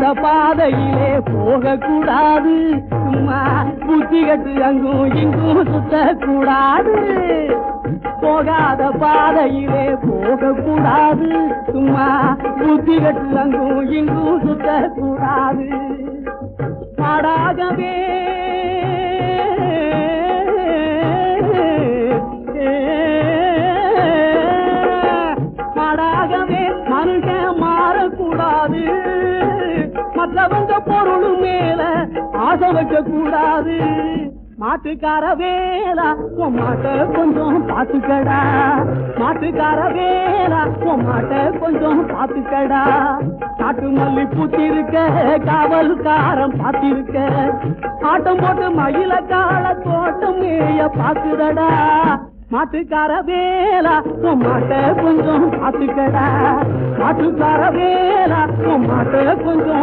போகாத பாதையிலே போக கூடாது சும்மா புத்தி கட்டு அங்கும் இங்கும் சுத்த கூடாது போகாத பாதையிலே போக கூடாது சும்மா புத்தி கட்டு அங்கும் இங்கும் சுத்த கூடாது பாடாகவே மாடாகவே மனுஷன் மாறக்கூடாது மற்றவங்க பொருள் மேல ஆசை வைக்க கூடாது மாட்டுக்கார வேலா உன் மாட்டை கொஞ்சம் பாத்துக்கடா மாட்டுக்கார வேலா உன் மாட்டை கொஞ்சம் பாத்துக்கடா காட்டு மல்லி பூத்திருக்க காவல்காரன் பாத்திருக்க ஆட்டம் போட்டு மயில கால தோட்டம் மேய பாக்குதடா மாட்டுக்கார வேலா உன் மாட்டை கொஞ்சம் பாத்துக்கடா மாட்டுக்கார வேலா உன் மாட்டை கொஞ்சம்